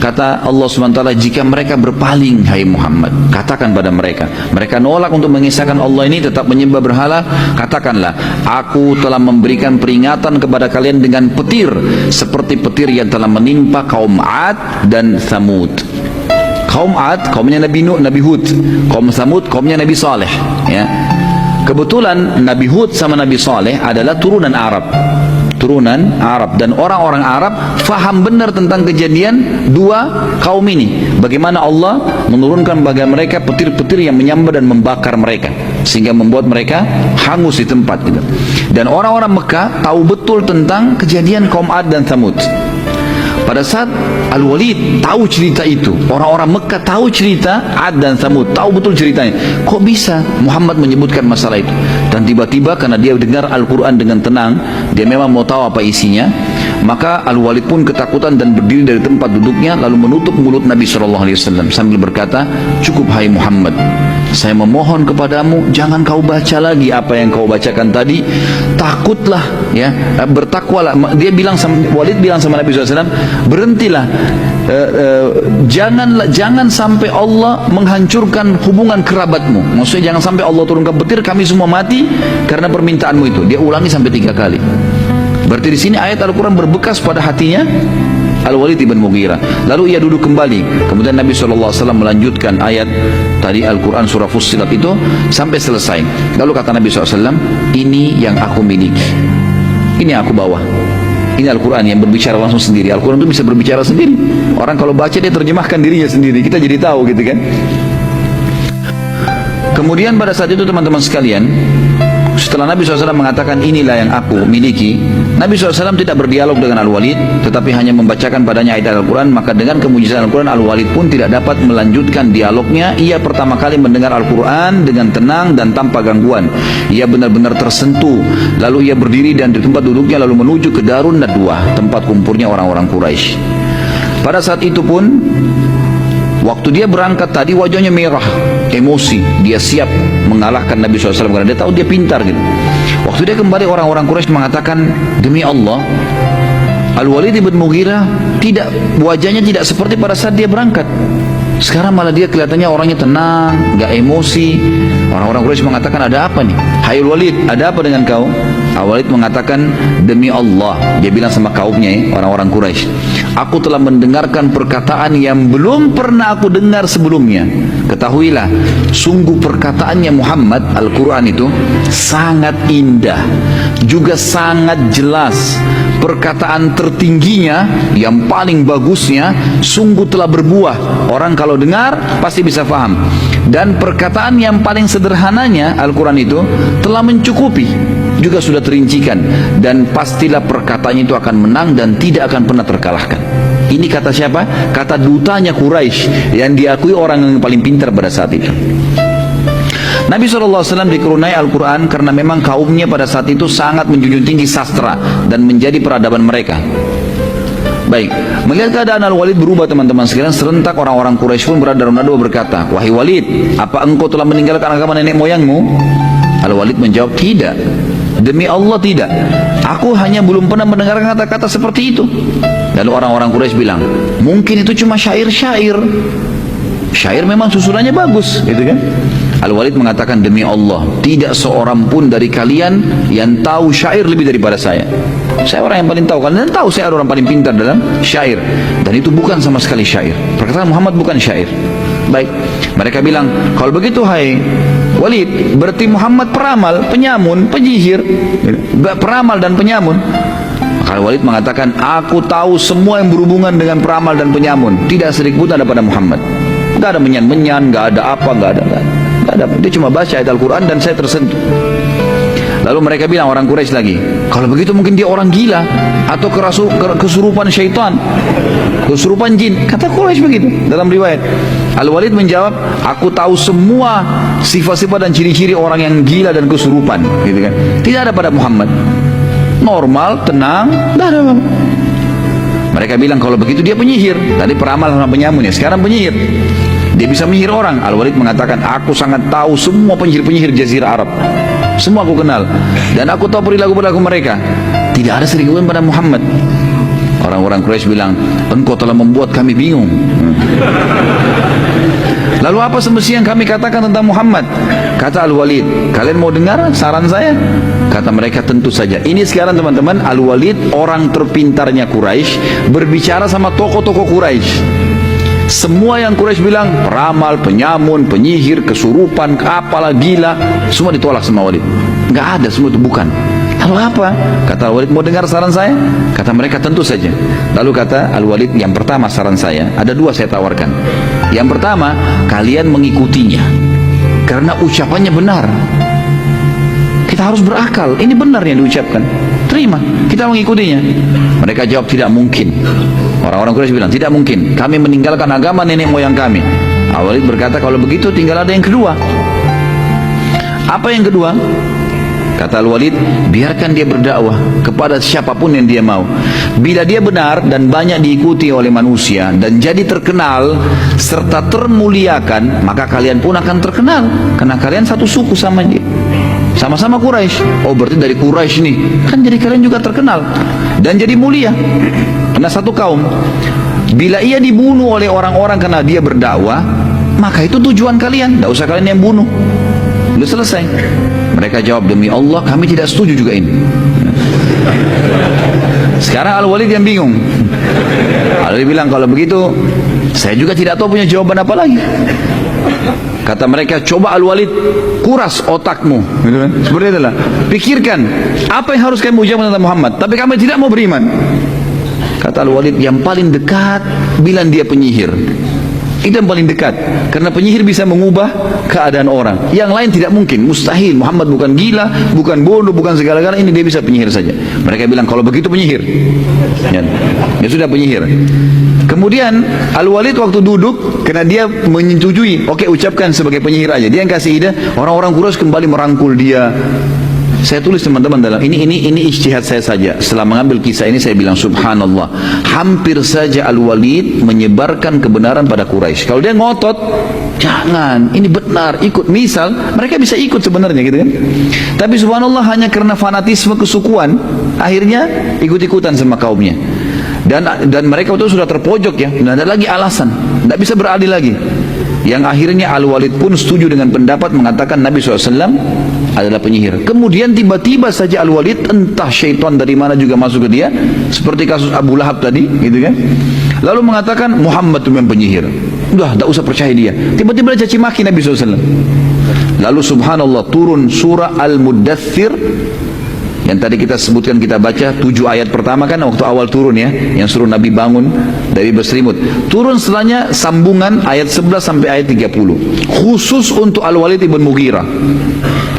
Kata Allah SWT, jika mereka berpaling, hai Muhammad, katakan pada mereka, mereka nolak untuk mengisahkan Allah ini, tetap menyembah berhala, katakanlah, aku telah memberikan peringatan kepada kalian dengan petir, seperti petir yang telah menimpa kaum Ad dan Thamud. Kaum Ad, kaumnya Nabi Nuh, Nabi Hud. Kaum Thamud, kaumnya Nabi Saleh. Ya. Kebetulan Nabi Hud sama Nabi Saleh adalah turunan Arab. Dan orang-orang Arab faham benar tentang kejadian dua kaum ini, bagaimana Allah menurunkan bagi mereka petir-petir yang menyambar dan membakar mereka sehingga membuat mereka hangus di tempat gitu. Dan orang-orang Mekah tahu betul tentang kejadian kaum Ad dan Thamud. Pada saat Al-Walid tahu cerita itu, orang-orang Mekah tahu cerita Ad dan Thamud, tahu betul ceritanya. Kok bisa Muhammad menyebutkan masalah itu? Dan tiba-tiba karena dia dengar Al-Quran dengan tenang, dia memang mau tahu apa isinya, maka Al-Walid pun ketakutan dan berdiri dari tempat duduknya, lalu menutup mulut Nabi SAW sambil berkata, cukup hai Muhammad, saya memohon kepadamu, jangan kau baca lagi apa yang kau bacakan tadi. Takutlah, ya, bertakwalah. Dia bilang, Walid bilang sama Nabi SAW, berhentilah, jangan sampai Allah menghancurkan hubungan kerabatmu. Maksudnya jangan sampai Allah turunkan petir, kami semua mati karena permintaanmu itu. Dia ulangi sampai 3 kali. Berarti di sini ayat Al-Quran berbekas pada hatinya Al-Walid ibn Mughirah. Lalu ia duduk kembali. Kemudian Nabi SAW melanjutkan ayat tadi Al-Quran surah Fussilat itu sampai selesai. Lalu kata Nabi SAW, ini yang aku miliki, ini yang aku bawa. Ini Al-Quran yang berbicara langsung sendiri. Al-Quran itu bisa berbicara sendiri. Orang kalau baca dia terjemahkan dirinya sendiri. Kita jadi tahu gitu kan. Kemudian pada saat itu teman-teman sekalian, setelah Nabi SAW mengatakan inilah yang aku miliki, Nabi SAW tidak berdialog dengan Al-Walid, tetapi hanya membacakan padanya ayat Al-Quran. Maka dengan kemujizatan Al-Quran, Al-Walid pun tidak dapat melanjutkan dialognya. Ia pertama kali mendengar Al-Quran dengan tenang dan tanpa gangguan. Ia benar-benar tersentuh. Lalu ia berdiri dan di tempat duduknya lalu menuju ke Darun Nadwah, tempat kumpulnya orang-orang Quraisy. Pada saat itu pun, waktu dia berangkat tadi wajahnya merah, emosi. Dia siap mengalahkan Nabi SAW karena dia tahu dia pintar gitu. Waktu dia kembali, orang-orang Quraisy mengatakan, demi Allah, Al-Walid ibn Mughirah wajahnya tidak seperti pada saat dia berangkat. Sekarang malah dia kelihatannya orangnya tenang, gak emosi. Orang-orang Quraisy mengatakan, ada apa nih? Hai Al-Walid, ada apa dengan kau? Al-Walid mengatakan, demi Allah, dia bilang sama kaumnya, orang-orang Quraisy, aku telah mendengarkan perkataan yang belum pernah aku dengar sebelumnya. Ketahuilah, sungguh perkataannya Muhammad, Al-Quran itu sangat indah, juga sangat jelas. Perkataan tertingginya, yang paling bagusnya, sungguh telah berbuah. Orang kalau dengar pasti bisa paham. Dan perkataan yang paling sederhananya, Al-Quran itu telah mencukupi, juga sudah terincikan. Dan pastilah perkataannya itu akan menang dan tidak akan pernah terkalahkan. Ini kata siapa? Kata dutanya Quraisy yang diakui orang yang paling pintar pada saat itu. Nabi SAW dikerunai Al-Quran karena memang kaumnya pada saat itu sangat menjunjung tinggi sastra dan menjadi peradaban mereka. Baik, melihat keadaan Al-Walid berubah teman-teman sekalian, serentak orang-orang Quraisy pun berada dalam nadwa berkata, wahai Walid, apa engkau telah meninggalkan agama nenek moyangmu? Al-Walid menjawab, tidak, demi Allah tidak, aku hanya belum pernah mendengar kata-kata seperti itu. Lalu orang-orang Quraisy bilang, mungkin itu cuma syair-syair. Syair memang susunannya bagus, gitu kan? Al-Walid mengatakan, demi Allah, tidak seorang pun dari kalian yang tahu syair lebih daripada saya. Saya orang yang paling tahu, kalian tahu saya orang paling pintar dalam syair. Dan itu bukan sama sekali syair. Perkataan Muhammad bukan syair. Baik, mereka bilang, kalau begitu hai Walid, berarti Muhammad peramal, penyamun, penyihir, peramal dan penyamun. Maka Walid mengatakan, aku tahu semua yang berhubungan dengan peramal dan penyamun. Tidak sedikit pun ada pada Muhammad. Gak ada menyan-menyan, gak ada apa, gak ada. Dia cuma baca ayat Al-Quran dan saya tersentuh. Lalu mereka bilang, orang Quraisy lagi, kalau begitu mungkin dia orang gila atau kesurupan syaitan, kesurupan jin. Kata Quraisy begitu dalam riwayat. Al-Walid menjawab, aku tahu semua sifat-sifat dan ciri-ciri orang yang gila dan kesurupan, gitu kan. Tidak ada pada Muhammad. Normal, tenang, tidak ada apa-apa. Mereka bilang, kalau begitu dia penyihir. Tadi peramal sama penyamun, ya sekarang penyihir. Dia bisa menyihir orang. Al-Walid mengatakan, aku sangat tahu semua penyihir-penyihir Jazirah Arab. Semua aku kenal. Dan aku tahu perilaku-perilaku mereka. Tidak ada sedikit pun pada Muhammad. Orang-orang Quraisy bilang, engkau telah membuat kami bingung. Lalu apa semestinya yang kami katakan tentang Muhammad? Kata Al-Walid, kalian mau dengar saran saya? Kata mereka, tentu saja. Ini sekarang teman-teman, Al-Walid orang terpintarnya Quraisy berbicara sama tokoh-tokoh Quraisy. Semua yang Quraisy bilang, peramal, penyamun, penyihir, kesurupan, apalah, gila, semua ditolak sama Walid. Nggak ada, semua itu bukan. Lalu apa? Kata Al-Walid, mau dengar saran saya? Kata mereka, tentu saja. Lalu kata Al-Walid, yang pertama saran saya, ada dua saya tawarkan. Yang pertama, kalian mengikutinya karena ucapannya benar. Kita harus berakal, ini benar yang diucapkan, terima, kita mengikutinya. Mereka jawab, tidak mungkin. Orang-orang Quraisy bilang, tidak mungkin, kami meninggalkan agama nenek moyang kami. Al-Walid berkata, kalau begitu tinggal ada yang kedua. Apa yang kedua? Kata Al-Walid, biarkan dia berdakwah kepada siapapun yang dia mau. Bila dia benar dan banyak diikuti oleh manusia dan jadi terkenal serta termuliakan, maka kalian pun akan terkenal karena kalian satu suku sama dia, sama-sama Quraisy. Oh, berarti dari Quraisy nih, kan jadi kalian juga terkenal dan jadi mulia karena satu kaum. Bila ia dibunuh oleh orang-orang karena dia berdakwah, maka itu tujuan kalian, tidak usah kalian yang bunuh. Sudah selesai. Mereka jawab, demi Allah kami tidak setuju juga ini. Sekarang Al-Walid yang bingung. Al-Walid bilang, kalau begitu saya juga tidak tahu punya jawaban apa lagi. Kata mereka, coba Al-Walid kuras otakmu, gitu kan? Seperti itulah. Pikirkan apa yang harus kamu ucapkan tentang Muhammad, tapi kami tidak mau beriman. Kata Al-Walid, yang paling dekat bilang dia penyihir. Itu yang paling dekat, karena penyihir bisa mengubah keadaan orang. Yang lain tidak mungkin, mustahil. Muhammad bukan gila, bukan bodoh, bukan segala-galanya, ini dia bisa penyihir saja. Mereka bilang, kalau begitu penyihir. Ya, dia sudah penyihir. Kemudian Al-Walid waktu duduk, karena dia menyetujui, oke, ucapkan sebagai penyihir aja. Dia yang kasih ide, orang-orang Quraisy kembali merangkul dia. Saya tulis teman-teman dalam ini ijtihad saya saja. Setelah mengambil kisah ini saya bilang, subhanallah, hampir saja Al-Walid menyebarkan kebenaran pada Quraisy. Kalau dia ngotot, jangan, ini benar, ikut. Misal mereka bisa ikut sebenarnya, gitu kan? Tapi subhanallah, hanya karena fanatisme kesukuan, akhirnya ikut-ikutan sama kaumnya. Dan mereka itu sudah terpojok ya, tidak ada lagi alasan, tidak bisa beradil lagi. Yang akhirnya Al-Walid pun setuju dengan pendapat mengatakan Nabi SAW adalah penyihir. Kemudian tiba-tiba saja Al-Walid, entah syaitan dari mana juga masuk ke dia, seperti kasus Abu Lahab tadi, gitu kan? Lalu mengatakan Muhammad itu memang penyihir. Udah, tak usah percaya dia. Tiba-tiba dia caci maki Nabi SAW. Lalu subhanallah turun surah Al-Muddathir yang tadi kita sebutkan, kita baca 7 ayat pertama kan waktu awal turun ya, yang suruh Nabi bangun dari berselimut. Turun setelahnya sambungan ayat 11 sampai ayat 30 khusus untuk Al-Walid ibn Mughirah.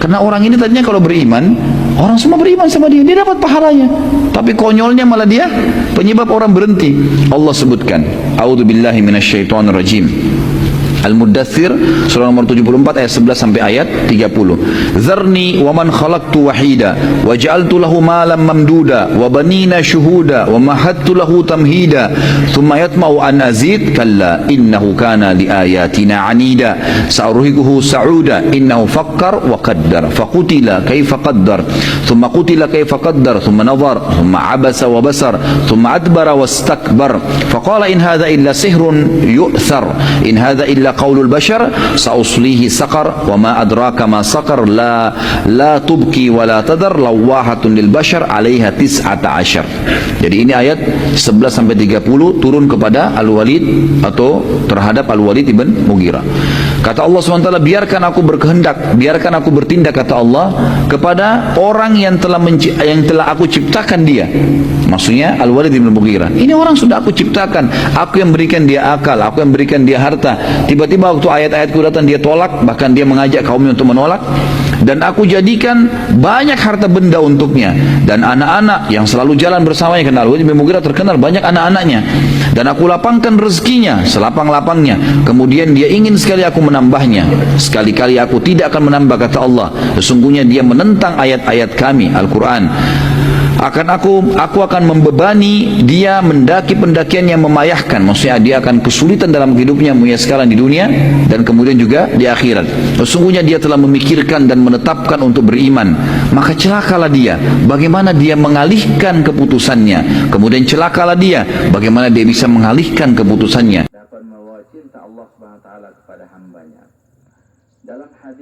Karena orang ini tadinya kalau beriman, orang semua beriman sama dia, dia dapat pahalanya. Tapi konyolnya malah dia penyebab orang berhenti. Allah sebutkan, a'udzubillahi minasyaitonirrajim. Al-Muddathir surah nomor 74 ayat 11 sampai ayat 30. Zarni wa man khalaqtu wahida wa ja'altu lahu malam mamduda wa banina syuhuda wa mahattu lahu tamhida thumma yatma'u an azid kalla innahu kana li ayatina anida sa'ruhikuhu sa'uda innahu fakkar wa qaddar faqutila kaifa qaddar thumma qutila kaifa qaddar thumma nazar thumma abasa wa basar thumma adbara wastakbar faqala in hadha illa sihrun yu'thar in hadha illa qaulul bashar sa'uslihi saqar wa ma adraka ma saqar la tubki wa la tadar lawahatun lil bashar 'alaiha 19. Jadi ini ayat 11 sampai 30 turun kepada Al-Walid atau terhadap Al-Walid ibn Mughirah. Kata Allah SWT, biarkan aku berkehendak, biarkan aku bertindak, kata Allah, kepada orang yang telah aku ciptakan dia. Maksudnya Al-Walid ibn Mughirah. Ini orang sudah aku ciptakan, aku yang berikan dia akal, aku yang berikan dia harta. Tiba-tiba waktu ayat-ayatku datang dia tolak, bahkan dia mengajak kaumnya untuk menolak. Dan aku jadikan banyak harta benda untuknya dan anak-anak yang selalu jalan bersamanya, karena Al-Walid bin Mughirah terkenal banyak anak-anaknya. Dan aku lapangkan rezekinya selapang-lapangnya. Kemudian dia ingin sekali aku menambahnya, sekali-kali aku tidak akan menambah, kata Allah. Sesungguhnya dia menentang ayat-ayat kami Al-Quran. Aku akan membebani dia mendaki pendakian yang memayahkan. Maksudnya dia akan kesulitan dalam hidupnya sekalian di dunia dan kemudian juga di akhirat. Sesungguhnya dia telah memikirkan dan menetapkan untuk beriman, maka celakalah dia bagaimana dia mengalihkan keputusannya. Kemudian celakalah dia bagaimana dia bisa mengalihkan keputusannya. Dapat membawa cinta Allah Subhanahu wa taala kepada hambanya. Dalam hadis